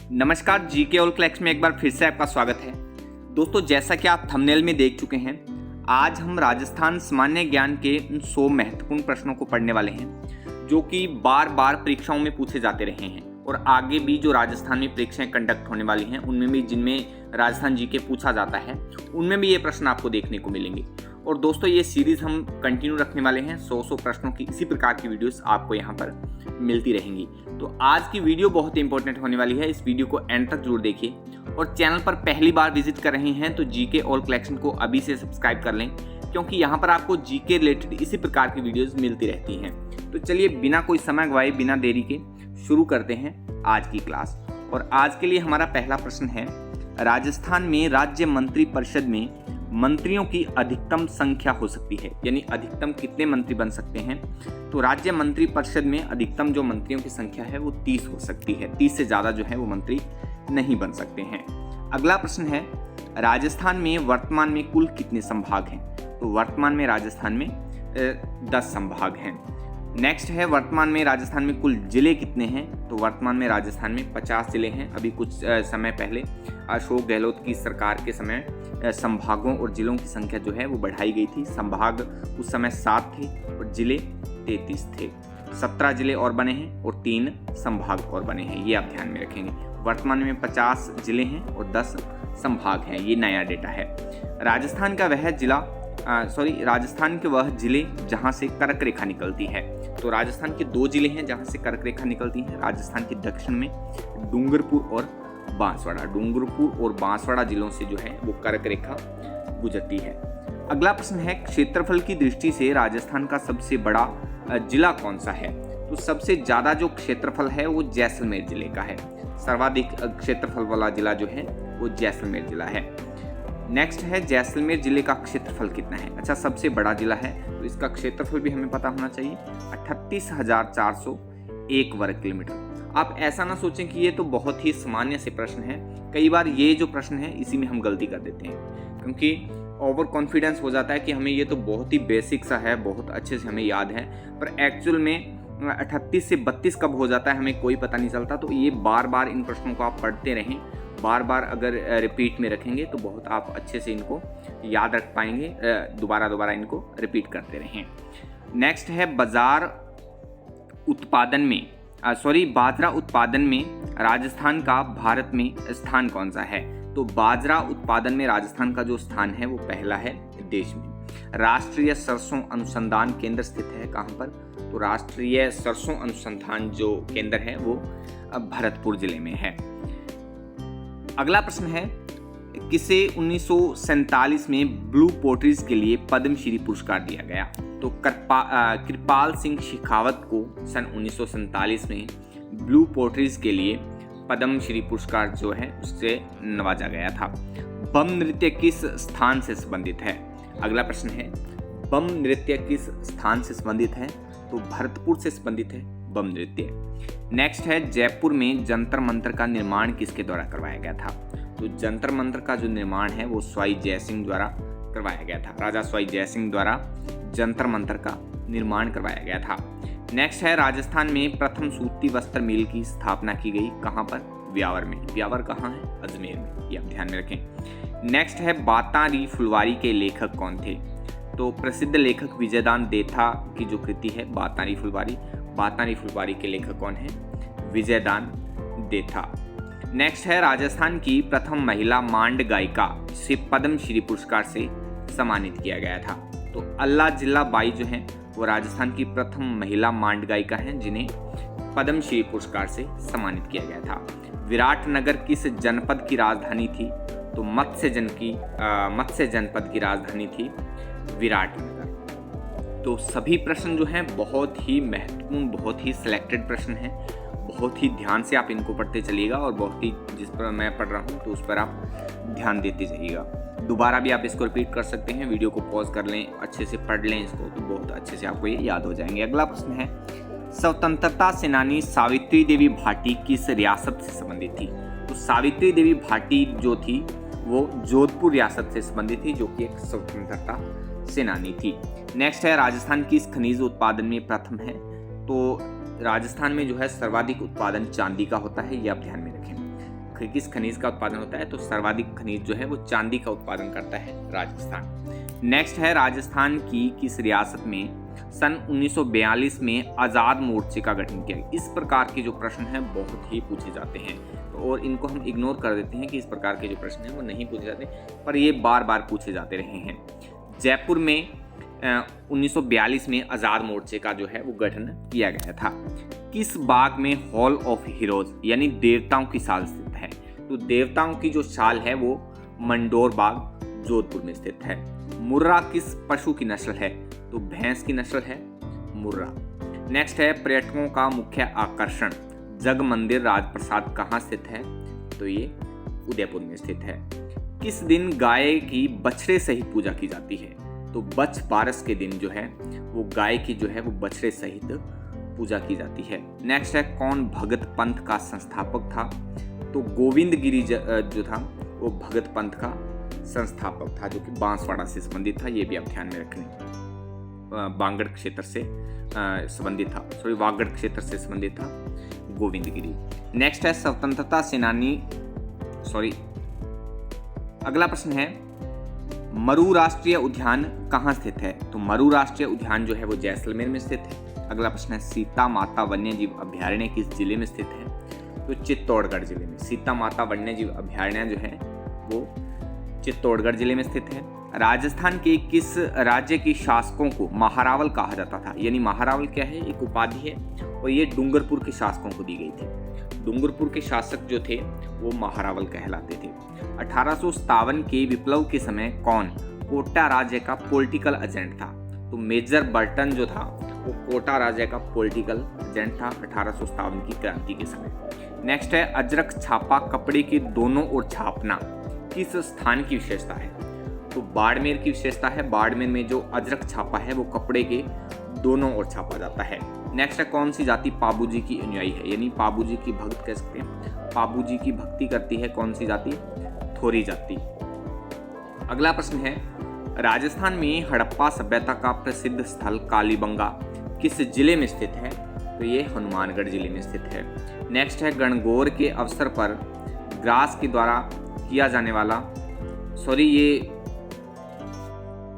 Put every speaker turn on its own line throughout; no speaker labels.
नमस्कार, GK all क्लैक्स में एक बार फिर से आपका स्वागत है। दोस्तों, जैसा कि आप थंबनेल में देख चुके हैं, आज हम राजस्थान सामान्य ज्ञान के उन 100 महत्वपूर्ण प्रश्नों को पढ़ने वाले हैं जो कि बार बार परीक्षाओं में पूछे जाते रहे हैं और आगे भी जो राजस्थान में परीक्षाएं कंडक्ट होने वाली हैं उनमें भी, जिनमें राजस्थान जीके पूछा जाता है, उनमें भी ये प्रश्न आपको देखने को मिलेंगे। और दोस्तों, ये सीरीज हम कंटिन्यू रखने वाले हैं। 100 प्रश्नों की इसी प्रकार की वीडियोस आपको यहाँ पर मिलती रहेंगी। तो आज की वीडियो बहुत इंपॉर्टेंट होने वाली है। इस वीडियो को एंड तक जरूर देखिए और चैनल पर पहली बार विजिट कर रहे हैं तो जीके ऑल कलेक्शन को अभी से सब्सक्राइब कर लें, क्योंकि यहाँ पर आपको जीके रिलेटेड इसी प्रकार की वीडियोस मिलती रहती हैं। तो चलिए बिना कोई समय गवाए, बिना देरी के शुरू करते हैं आज की क्लास। और आज के लिए हमारा पहला प्रश्न है, राजस्थान में राज्य मंत्री परिषद में मंत्रियों की अधिकतम संख्या हो सकती है, यानी अधिकतम कितने मंत्री बन सकते हैं। तो राज्य मंत्री परिषद में अधिकतम जो मंत्रियों की संख्या है वो 30 हो सकती है। 30 से ज़्यादा जो है वो मंत्री नहीं बन सकते हैं। अगला प्रश्न है, राजस्थान में वर्तमान में कुल कितने संभाग हैं। तो वर्तमान में राजस्थान में 10 संभाग हैं। नेक्स्ट है, वर्तमान में राजस्थान में कुल जिले कितने हैं। तो वर्तमान में राजस्थान में 50 जिले हैं। अभी कुछ समय पहले अशोक गहलोत की सरकार के समय संभागों और जिलों की संख्या जो है वो बढ़ाई गई थी। संभाग उस समय 7 थे और जिले 33 थे। 17 जिले और बने हैं और 3 संभाग और बने हैं, ये आप ध्यान में रखेंगे। वर्तमान में 50 जिले हैं और 10 संभाग हैं, ये नया डेटा है। राजस्थान के वह जिले जहां से कर्क रेखा निकलती है। तो राजस्थान के 2 जिले हैं जहां से कर्क रेखा निकलती है। राजस्थान के दक्षिण में डूंगरपुर और बांसवाड़ा जिलों से जो है वो कर्क रेखा गुजरती है। अगला प्रश्न है, क्षेत्रफल की दृष्टि से राजस्थान का सबसे बड़ा जिला कौन सा है। तो सबसे ज्यादा जो क्षेत्रफल है वो जैसलमेर जिले का है। सर्वाधिक क्षेत्रफल वाला जिला जो है वो जैसलमेर जिला है। नेक्स्ट है, जैसलमेर जिले का क्षेत्रफल कितना है। अच्छा, सबसे बड़ा जिला है तो इसका क्षेत्रफल भी हमें पता होना चाहिए, 38,401 वर्ग किलोमीटर। आप ऐसा ना सोचें कि ये तो बहुत ही सामान्य से प्रश्न है। कई बार ये जो प्रश्न है इसी में हम गलती कर देते हैं, क्योंकि ओवर कॉन्फिडेंस हो जाता है कि हमें ये तो बहुत ही बेसिक सा है, बहुत अच्छे से हमें याद है, पर एक्चुअल में 38 से 32 कब हो जाता है हमें कोई पता नहीं चलता। तो ये बार बार इन प्रश्नों को आप पढ़ते रहें, बार बार अगर रिपीट में रखेंगे तो बहुत आप अच्छे से इनको याद रख पाएंगे। दोबारा इनको रिपीट करते रहें। नेक्स्ट है, बाजरा उत्पादन में राजस्थान का भारत में स्थान कौन सा है। तो बाजरा उत्पादन में राजस्थान का जो स्थान है वो पहला है देश में। राष्ट्रीय सरसों अनुसंधान केंद्र स्थित है कहाँ पर। तो राष्ट्रीय सरसों अनुसंधान जो केंद्र है वो भरतपुर जिले में है। अगला प्रश्न है, किसे 1947 में ब्लू पोट्रीज के लिए पद्मश्री पुरस्कार दिया गया। तो कृपाल सिंह शेखावत को सन 1947 में ब्लू पोट्रीज के लिए पद्मश्री पुरस्कार जो है उससे नवाजा गया था। बम नृत्य किस स्थान से संबंधित है। अगला प्रश्न है, बम नृत्य किस स्थान से संबंधित है। तो भरतपुर से संबंधित है बम नृत्य। नेक्स्ट है, जयपुर में जंतर मंतर का निर्माण किसके द्वारा करवाया गया था। तो जंतर मंतर का जो निर्माण है वो स्वाई जयसिंह द्वारा करवाया गया था। राजा स्वाई जयसिंह द्वारा जंतर मंतर का निर्माण करवाया गया था। नेक्स्ट है, राजस्थान में प्रथम सूती वस्त्र मिल की स्थापना की गई कहाँ पर। ब्यावर में। ब्यावर कहाँ है, अजमेर में, ये आप ध्यान में रखें। नेक्स्ट है, बातारी फुलवारी के लेखक कौन थे। तो प्रसिद्ध लेखक विजयदान देथा की जो कृति है बातारी फुलवारी के लेखक कौन है, विजयदान देथा। नेक्स्ट है, राजस्थान की प्रथम महिला मांड गायिका से पद्मश्री पुरस्कार से सम्मानित किया गया था। तो अल्लाह जिल्ला बाई जो है वो राजस्थान की प्रथम महिला मांड गायिका हैं जिन्हें पद्मश्री पुरस्कार से सम्मानित किया गया था। विराटनगर किस जनपद की राजधानी थी। तो मत्स्य जनपद की राजधानी थी विराटनगर। तो सभी प्रश्न जो हैं बहुत ही महत्वपूर्ण, बहुत ही सिलेक्टेड प्रश्न हैं। बहुत ही ध्यान से आप इनको पढ़ते चलिएगा और बहुत ही, जिस पर मैं पढ़ रहा हूँ तो उस पर आप ध्यान देते जाइएगा। दोबारा भी आप इसको रिपीट कर सकते हैं, वीडियो को पॉज कर लें, अच्छे से पढ़ लें इसको, तो बहुत अच्छे से आपको ये याद हो जाएंगे। अगला प्रश्न है, स्वतंत्रता सेनानी सावित्री देवी भाटी किस रियासत से संबंधित थी। तो सावित्री देवी भाटी जो थी वो जोधपुर रियासत से संबंधित थी, जो कि एक स्वतंत्रता सेनानी थी। नेक्स्ट है, राजस्थान किस खनिज उत्पादन में प्रथम है। तो राजस्थान में जो है सर्वाधिक उत्पादन चांदी का होता है, ये आप ध्यान में रखें। किस खनिज का उत्पादन होता है, तो सर्वाधिक खनिज जो है वो चांदी का उत्पादन करता है राजस्थान। नेक्स्ट है राजस्थान की किस रियासत में सन 1942 में आज़ाद मोर्चे का गठन किया। इस प्रकार के जो प्रश्न हैं बहुत ही पूछे जाते हैं, और इनको हम इग्नोर कर देते हैं कि इस प्रकार के जो प्रश्न हैं वो नहीं पूछे जाते, पर ये बार बार पूछे जाते रहे हैं। जयपुर में 1942 में आज़ाद मोर्चे का जो है वो गठन किया गया था। किस बाग में हॉल ऑफ हीरोज यानी देवताओं की साल स्थित है, तो देवताओं की जो साल है वो मंडोर बाग जोधपुर में स्थित है। मुर्रा किस पशु की नस्ल है, तो भैंस की नस्ल है मुर्रा। नेक्स्ट है पर्यटकों का मुख्य आकर्षण जग मंदिर राजप्रसाद कहाँ स्थित है, तो ये उदयपुर में स्थित है। किस दिन गाय की बछड़े सहित पूजा की जाती है, तो बछ बारस के दिन जो है वो गाय की जो है वो बछड़े सहित पूजा की जाती है। नेक्स्ट है कौन भगत पंथ का संस्थापक था, तो गोविंद गिरी जो था वो भगत पंथ का संस्थापक था, जो कि बांसवाड़ा से संबंधित था। ये भी आप ध्यान में रखने, बांगड़ क्षेत्र से संबंधित था, वागड़ क्षेत्र से संबंधित था गोविंद गिरी। नेक्स्ट है स्वतंत्रता सेनानी, अगला प्रश्न है मरु राष्ट्रीय उद्यान कहाँ स्थित है, तो मरु राष्ट्रीय उद्यान जो है वो जैसलमेर में स्थित है। अगला प्रश्न है सीता माता वन्यजीव अभयारण्य किस जिले में स्थित है, तो चित्तौड़गढ़ जिले में। सीता माता वन्यजीव अभयारण्य जो है वो चित्तौड़गढ़ जिले में स्थित है। राजस्थान के किस राज्य के शासकों को महारावल कहा जाता था, यानी महारावल क्या है, एक उपाधि है, और ये डूंगरपुर के शासकों को दी गई थी। डूंगरपुर के शासक जो थे वो महारावल कहलाते थे। 1857 के विप्लव के समय कौन कोटा राज्य का पॉलिटिकल एजेंट था, तो मेजर बर्टन जो था वो कोटा राज्य का पॉलिटिकल एजेंट था 1857 की क्रांति के समय। नेक्स्ट है अजरक छापा कपड़े के दोनों ओर छापना किस स्थान की विशेषता है, तो बाड़मेर की विशेषता है। बाड़मेर में जो अजरक छापा है वो कपड़े के दोनों ओर छापा जाता है। नेक्स्ट है कौन सी जाति पाबूजी की अनुयायी है, यानी पाबूजी की भक्त कह सकते हैं, पाबूजी की भक्ति करती है कौन सी जाति, थोरी जाति। अगला प्रश्न है राजस्थान में हड़प्पा सभ्यता का प्रसिद्ध स्थल कालीबंगा किस जिले में स्थित है, तो ये हनुमानगढ़ जिले में स्थित है। नेक्स्ट है गणगौर के अवसर पर ग्रास के द्वारा किया जाने वाला, ये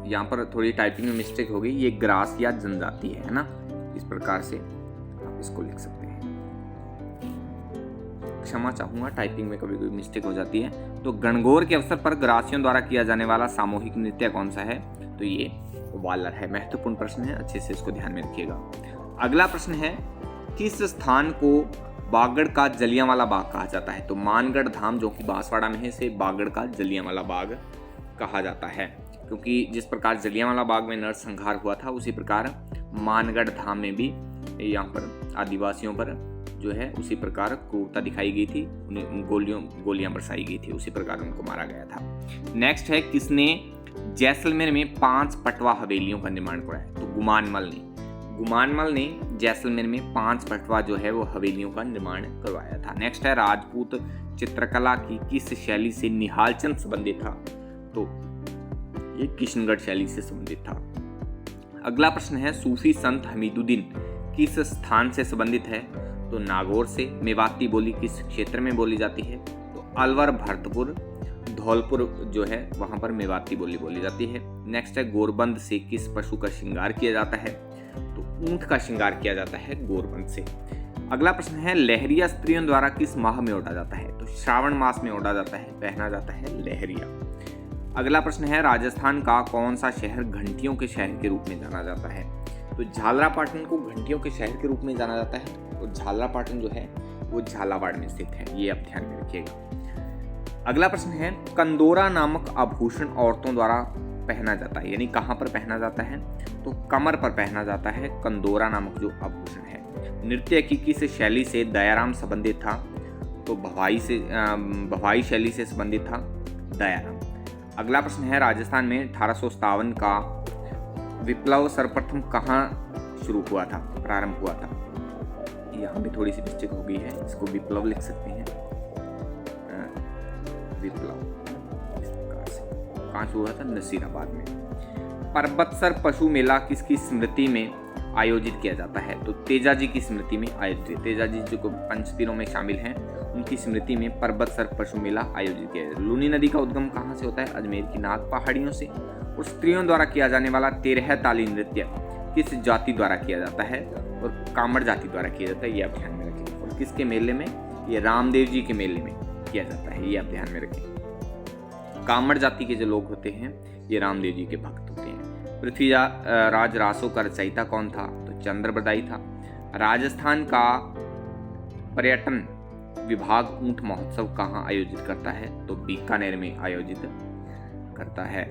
यहाँ पर थोड़ी टाइपिंग में मिस्टेक हो गई, ये ग्रास या जनजाति है ना, इस प्रकार से आप इसको लिख सकते हैं। क्षमा चाहूंगा, टाइपिंग में कभी कोई मिस्टेक हो जाती है। तो गणगौर के अवसर पर ग्रासियों द्वारा किया जाने वाला सामूहिक नृत्य कौन सा है, तो ये वालर है। महत्वपूर्ण प्रश्न है, अच्छे से इसको ध्यान में रखिएगा। अगला प्रश्न है किस स्थान को बागड़ का जलियांवाला बाग कहा जाता है, तो मानगढ़ धाम जो कि बांसवाड़ा में है, से बागड़ का जलियांवाला बाग कहा जाता है, क्योंकि जिस प्रकार जलियांवाला बाग में नरसंहार हुआ था उसी प्रकार मानगढ़ धाम में भी यहाँ पर आदिवासियों पर जो है उसी प्रकार क्रूरता दिखाई गई थी, उन्हें गोलियां बरसाई गई थी, उसी प्रकार उनको मारा गया था। नेक्स्ट है किसने जैसलमेर में 5 पटवा हवेलियों का निर्माण कराया, तो गुमानमल ने जैसलमेर में 5 पटवा जो है वो हवेलियों का निर्माण करवाया था। नेक्स्ट है राजपूत चित्रकला की किस शैली से निहालचंद संबंधित था, तो ये किशनगढ़ शैली से संबंधित था। अगला प्रश्न है सूफी संत हमीदुद्दीन किस स्थान से संबंधित है, तो नागौर से। मेवाती बोली किस क्षेत्र में बोली जाती है, तो अलवर, भरतपुर, धौलपुर जो है वहां पर मेवाती बोली जाती है। नेक्स्ट है गोरबंद से किस पशु का श्रृंगार किया जाता है, तो ऊंट का श्रृंगार किया जाता है गोरबंद से। अगला प्रश्न है लहरिया स्त्रियों द्वारा किस माह में ओढ़ा जाता है, तो श्रावण मास में ओढ़ा जाता है, पहना जाता है लहरिया। अगला प्रश्न है राजस्थान का कौन सा शहर घंटियों के शहर के रूप में जाना जाता है, तो झालरापाटन को घंटियों के शहर के रूप में जाना जाता है, और झालरापाटन जो है वो झालावाड़ में स्थित है, ये आप ध्यान में रखिएगा। अगला प्रश्न है कंदोरा नामक आभूषण औरतों द्वारा पहना जाता है, यानी कहाँ पर पहना जाता है, तो कमर पर पहना जाता है कंदोरा नामक जो आभूषण है। नृत्य की किस शैली से दयाराम संबंधित था, तो भवाई शैली से संबंधित था दयाराम। अगला प्रश्न है राजस्थान में 1857 का विप्लव सर्वप्रथम कहाँ शुरू हुआ था, प्रारंभ हुआ था। यहाँ भी थोड़ी सी मिस्टेक हो गई है, इसको विप्लव लिख सकते हैं, विप्लव इस प्रकार से। कहाँ शुरू हुआ था, नसीराबाद में। परबतसर पशु मेला किसकी स्मृति में आयोजित किया जाता है, तो तेजाजी की स्मृति में आयोजित। तेजाजी जो पंचतीरों में शामिल हैं उनकी स्मृति में पर्वत सर पशु मेला आयोजित किया जाता है। लूनी नदी का उद्गम कहाँ से होता है? अजमेर की नाग पहाड़ियों से। और स्त्रियों द्वारा किया जाने वाला 13 ताली नृत्य किस जाति द्वारा किया जाता है? और कामड़ जाति द्वारा किया जाता है, ये आप ध्यान में रखें। और किसके मेले में? ये रामदेव जी के मेले में किया जाता है, ये आप ध्यान में रखें। कामड़ जाति के जो लोग होते हैं ये रामदेव जी के भक्त होते हैं। पृथ्वीराज रासों का रचयिता कौन था? तो चंद्रबरदाई था। राजस्थान का पर्यटन विभाग ऊंट महोत्सव कहाँ आयोजित करता है? तो बीकानेर में आयोजित करता है।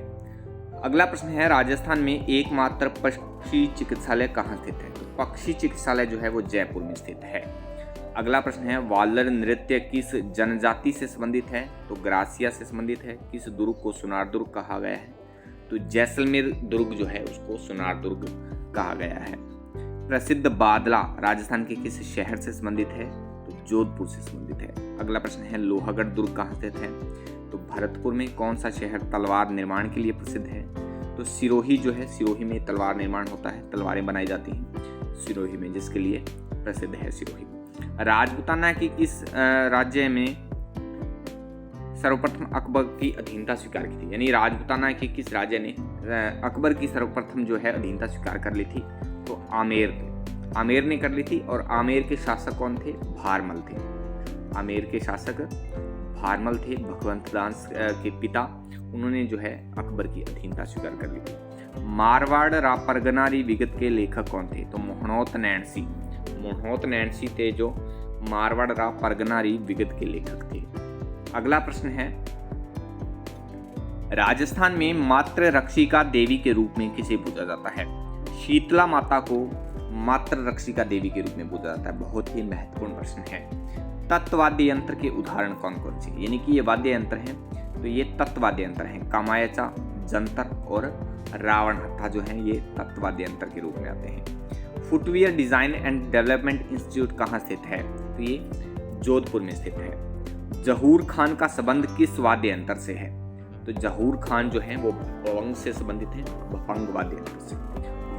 अगला प्रश्न है, राजस्थान में एकमात्र पक्षी चिकित्सालय कहाँ स्थित है? तो पक्षी चिकित्सालय जो है वो जयपुर में स्थित है। अगला प्रश्न है, वालर नृत्य किस जनजाति से संबंधित है? तो ग्रासिया से संबंधित है। किस दुर्ग को सुनार दुर्ग कहा गया है? तो जैसलमेर दुर्ग जो है उसको सुनार दुर्ग कहा गया है। प्रसिद्ध बादला राजस्थान के किस शहर से संबंधित है? तो जोधपुर से संबंधित है। अगला प्रश्न है, लोहागढ़ दुर्ग कहाँ स्थित है? तो भरतपुर में। कौन सा शहर तलवार निर्माण के लिए प्रसिद्ध है? तो सिरोही जो है, सिरोही में तलवार निर्माण होता है, तलवारें बनाई जाती हैं सिरोही में, जिसके लिए प्रसिद्ध है सिरोही। राजपूताना की किस राज्य में सर्वप्रथम अकबर की अधीनता स्वीकार की थी? यानी राजपूताना के किस राज्य ने अकबर की सर्वप्रथम जो है अधीनता स्वीकार कर ली थी? तो आमेर ने कर ली थी। और आमेर के शासक कौन थे? भारमल थे। आमेर के शासक भारमल थे, भगवंत दास के पिता। उन्होंने जो है अकबर की अधीनता स्वीकार कर ली थी। मारवाड़ परगनारी विगत के लेखक कौन थे? तो मोहनोत नैणसी थे जो मारवाड़ परगनारी विगत के लेखक थे। अगला प्रश्न है, राजस्थान में मातृ रक्षिका देवी के रूप में किसे पूजा जाता है? शीतला माता को मातृ रक्षिका देवी के रूप में पूजा जाता है। बहुत ही महत्वपूर्ण प्रश्न है। तत्वाद्य यंत्र के उदाहरण कौन कौन से? यानी कि ये वाद्य यंत्र हैं, तो ये तत्वाद्य यंत्र हैं। कामायचा, जंतर और रावण हत्था जो हैं ये तत्वाद्य यंत्र के रूप में आते हैं। Footwear design and development institute कहाँ स्थित है? तो ये जोधपुर में स्थित है। जहूर खान का संबंध किस वाद्य यंत्र से है? तो जहूर खान जो है वो भवंग से संबंधित है, भपंग वाद्य यंत्र से।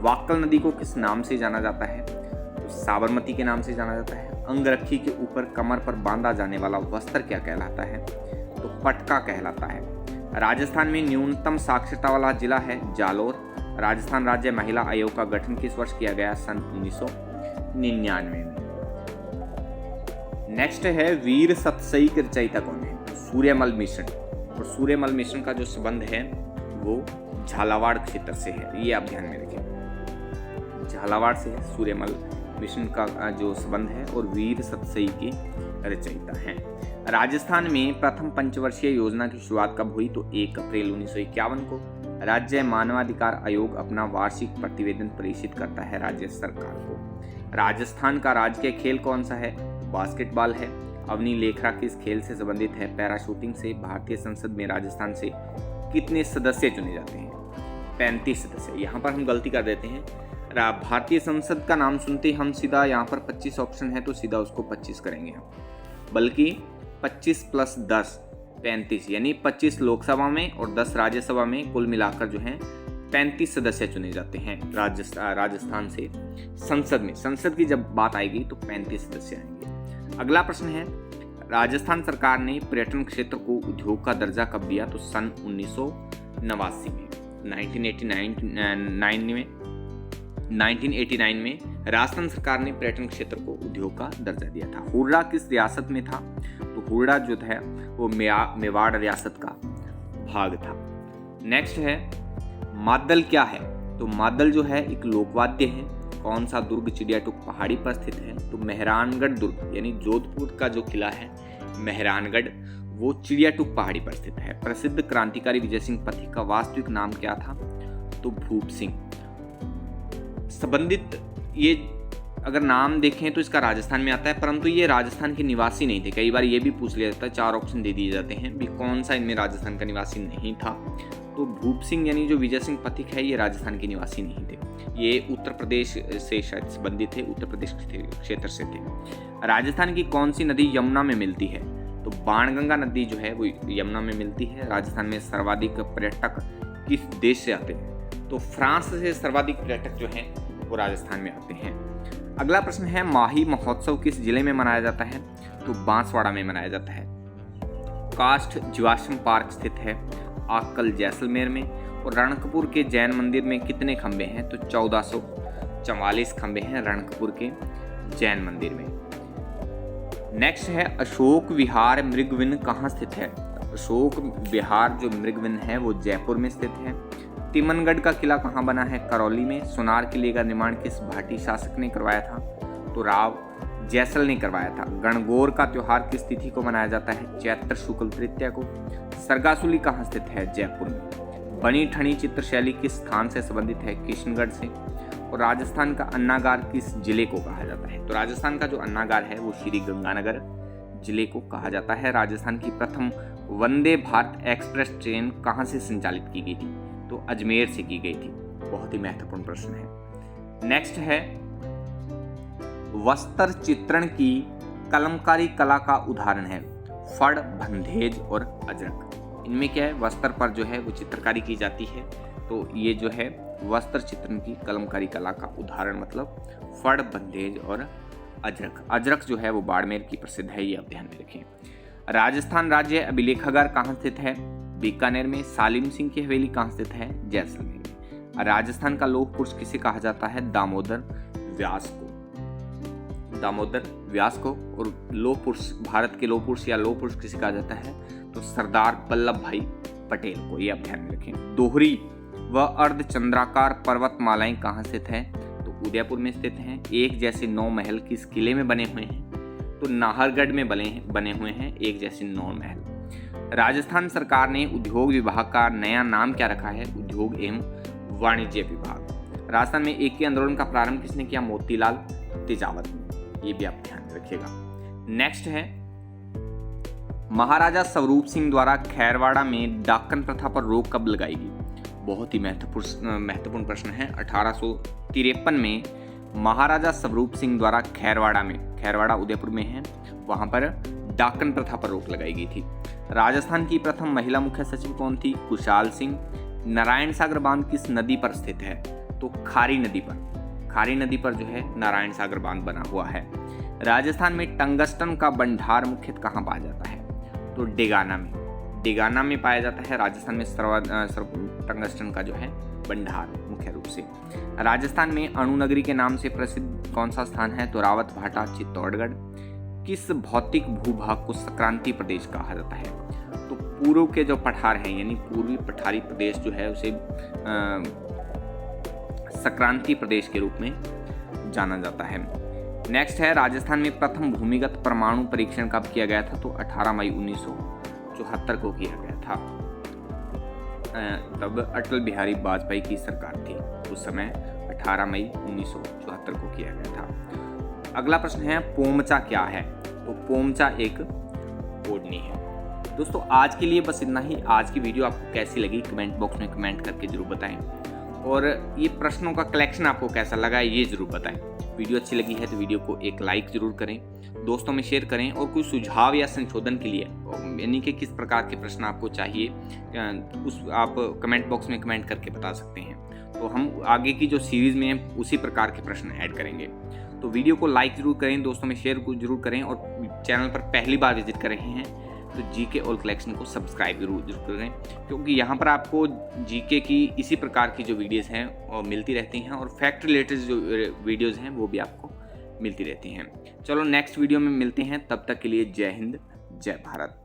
वाक्कल नदी को किस नाम से जाना जाता है? तो साबरमती के नाम से जाना जाता है। अंगरखी के ऊपर कमर पर बांधा जाने वाला वस्त्र क्या कहलाता है? तो पटका कहलाता है। राजस्थान में न्यूनतम साक्षरता वाला जिला है जालोर। राजस्थान राज्य महिला आयोग का गठन किस वर्ष किया गया? सन 1999 में। नेक्स्ट है, वीर सतसई के रचयिता कौन है? सूर्यमल मिश्र। और सूर्यमल मिश्र का जो संबंध है वो झालावाड़ क्षेत्र से है, ये आप ध्यान में रखें। झालावाड़ से सूर्यमल मिश्र का जो संबंध है और वीर सतसई के रचयिता हैं। राजस्थान में प्रथम पंचवर्षीय योजना की शुरुआत कब हुई? तो 1 अप्रैल 1951 को। राज्य मानवाधिकार आयोग अपना वार्षिक प्रतिवेदन प्रेषित करता है राज्य सरकार को। राजस्थान का राजकीय खेल कौन सा है? बास्केटबॉल है। अवनी लेखरा किस खेल से संबंधित है? पैराशूटिंग से। भारतीय संसद में राजस्थान से कितने सदस्य चुने जाते हैं? 35 सदस्य। यहाँ पर हम गलती कर देते हैं, भारतीय संसद का नाम सुनते हम सीधा यहाँ पर 25 ऑप्शन है तो सीधा उसको 25 करेंगे हम, बल्कि 25 + 10 35, यानी 25 लोकसभा में और 10 राज्यसभा में, कुल मिलाकर जो है 35 सदस्य चुने जाते हैं राजस्थान से संसद में। संसद की जब बात आएगी तो 35 सदस्य आएंगे। अगला प्रश्न है, राजस्थान सरकार ने पर्यटन क्षेत्र को उद्योग का दर्जा कब दिया? तो सन 1989 में। 1989 में राजस्थान सरकार ने पर्यटन क्षेत्र को उद्योग का दर्जा दिया था। हुर्रा किस रियासत में था? तो हुर्रा जो है वो मेवाड़ रियासत का भाग था। नेक्स्ट है, मादल क्या है? तो मादल जो है एक लोकवाद्य है। कौन सा दुर्ग चिड़ियाटुक पहाड़ी पर स्थित है? तो मेहरानगढ़ दुर्ग, यानी जोधपुर का जो किला है मेहरानगढ़, वो चिड़ियाटुक पहाड़ी पर स्थित है। प्रसिद्ध क्रांतिकारी विजय सिंह पथिक का वास्तविक नाम क्या था? तो भूप सिंह। संबंधित ये अगर नाम देखें तो इसका राजस्थान में आता है, परंतु ये राजस्थान के निवासी नहीं थे। कई बार ये भी पूछ लिया जाता है, 4 ऑप्शन दे दिए जाते हैं भी कौन सा इनमें राजस्थान का निवासी नहीं था। तो भूप सिंह यानी जो विजय सिंह पथिक है ये राजस्थान के निवासी नहीं थे, ये उत्तर प्रदेश से शायद संबंधित थे, उत्तर प्रदेश क्षेत्र से थे। राजस्थान की कौन सी नदी यमुना में मिलती है? तो बाणगंगा नदी जो है वो यमुना में मिलती है। राजस्थान में सर्वाधिक पर्यटक किस देश से आते हैं? तो फ्रांस से सर्वाधिक पर्यटक जो हैं वो राजस्थान में आते हैं। अगला प्रश्न है, माही महोत्सव किस जिले में मनाया जाता है? तो बांसवाड़ा में मनाया जाता है। काष्ठ जीवाश्म पार्क स्थित है आक्कल जैसलमेर में। और रणकपुर के जैन मंदिर में कितने खंबे हैं? तो 1444 खंबे हैं रणकपुर के जैन मंदिर में। नेक्स्ट है, अशोक विहार मृगवन कहाँ स्थित है? अशोक विहार जो मृगवन है वो जयपुर में स्थित है। तिमनगढ़ का किला कहाँ बना है? करौली में। सोनार किले का निर्माण किस भाटी शासक ने करवाया था? तो राव जैसल ने करवाया था। गणगौर का त्योहार किस तिथि को मनाया जाता है? चैत्र शुक्ल तृतीया को। सरगासुली कहाँ स्थित है? जयपुर में। बनी ठनी चित्रशैली किस स्थान से संबंधित है? किशनगढ़ से। और राजस्थान का अन्नागार किस जिले को कहा जाता है? तो राजस्थान का जो अन्नागार है वो श्री गंगानगर जिले को कहा जाता है। राजस्थान की प्रथम वंदे भारत एक्सप्रेस ट्रेन कहाँ से संचालित की गई थी? तो अजमेर से की गई थी। बहुत ही महत्वपूर्ण प्रश्न है। नेक्स्ट है, वस्त्र चित्रण की कलमकारी कला का उदाहरण है फड़, बंधेज और अजरक। इनमें क्या है? वस्त्र पर जो है वो चित्रकारी की जाती है। तो ये जो है वस्त्र चित्रण की कलमकारी कला का उदाहरण मतलब फड़, बंधेज और अजरक। अजरक जो है वो बाड़मेर की प्रसिद्ध है, ये आप ध्यान में रखें। राजस्थान राज्य अभिलेखागार कहाँ स्थित है? बीकानेर में। सालिम सिंह की हवेली कहाँ स्थित है? जैसलमेर में। राजस्थान का लौह पुरुष किसे कहा जाता है? दामोदर व्यास को। दामोदर व्यास को। और लौह पुरुष, भारत के लौह पुरुष या लौह पुरुष किसे कहा जाता है? तो सरदार वल्लभ भाई पटेल को, ये आप ध्यान में रखें। दोहरी व अर्धचंद्राकार पर्वतमालाएं कहाँ स्थित है? तो उदयपुर में स्थित हैं। एक जैसे 9 महल किस किले में बने हुए हैं? तो नाहरगढ़ में बने हुए हैं एक जैसे 9 महल। राजस्थान सरकार ने उद्योग विभाग का नया नाम क्या रखा है? उद्योग एवं वाणिज्य विभाग। राजस्थान में एकी आंदोलन का प्रारंभ किसने किया? मोतीलाल तेजावत ने। ये भी आप ध्यान रखिएगा। नेक्स्ट है, महाराजा स्वरूप सिंह द्वारा खैरवाड़ा में डाकन प्रथा पर रोक कब लगाई गई? बहुत ही महत्वपूर्ण प्रश्न है। 1853 में महाराजा स्वरूप सिंह द्वारा खैरवाड़ा उदयपुर में है, वहां पर डाकन प्रथा पर रोक लगाई गई थी। राजस्थान की प्रथम महिला मुख्य सचिव कौन थी? कुशाल सिंह। नारायण सागर बांध किस नदी पर स्थित है? तो खारी नदी पर। खारी नदी पर जो है नारायण सागर बांध बना हुआ है। राजस्थान में टंगस्टन का भंडार मुख्यतः कहाँ पाया जाता है? तो डेगाना में। डेगाना में पाया जाता है। राजस्थान में टंगस्टन का जो है भंडार मुख्य रूप से। राजस्थान में अणु नगरी के नाम से प्रसिद्ध कौन सा स्थान है? तो रावत भाटा, चित्तौड़गढ़। किस भौतिक भूभाग को संक्रांति प्रदेश कहा जाता है? तो पूर्व के जो पठार हैं यानी पूर्वी पठारी प्रदेश जो है उसे संक्रांति प्रदेश के रूप में जाना जाता है। नेक्स्ट है, राजस्थान में प्रथम भूमिगत परमाणु परीक्षण कब किया गया था? तो 18 मई 1974 को किया गया था। तब अटल बिहारी वाजपेयी की सरकार थी उस समय। 18 मई 1974 को किया गया था। अगला प्रश्न है, पोमचा क्या है? तो पोमचा एक ओढ़नी है। दोस्तों आज के लिए बस इतना ही। आज की वीडियो आपको कैसी लगी कमेंट बॉक्स में कमेंट करके जरूर बताएं। और ये प्रश्नों का कलेक्शन आपको कैसा लगा ये जरूर बताएं। वीडियो अच्छी लगी है तो वीडियो को एक लाइक जरूर करें, दोस्तों में शेयर करें। और कोई सुझाव या संशोधन के लिए यानी कि किस प्रकार के प्रश्न आपको चाहिए उस आप कमेंट बॉक्स में कमेंट करके बता सकते हैं। तो हम आगे की जो सीरीज़ में उसी प्रकार के प्रश्न ऐड करेंगे। तो वीडियो को लाइक जरूर करें, दोस्तों में शेयर जरूर करें। और चैनल पर पहली बार विजिट कर रहे हैं तो जीके ऑल कलेक्शन को सब्सक्राइब जरूर करें, क्योंकि यहाँ पर आपको जीके की इसी प्रकार की जो वीडियोस हैं वो मिलती रहती हैं। और फैक्ट रिलेटेड जो वीडियोस हैं वो भी आपको मिलती रहती हैं। चलो नेक्स्ट वीडियो में मिलते हैं, तब तक के लिए जय हिंद जय भारत।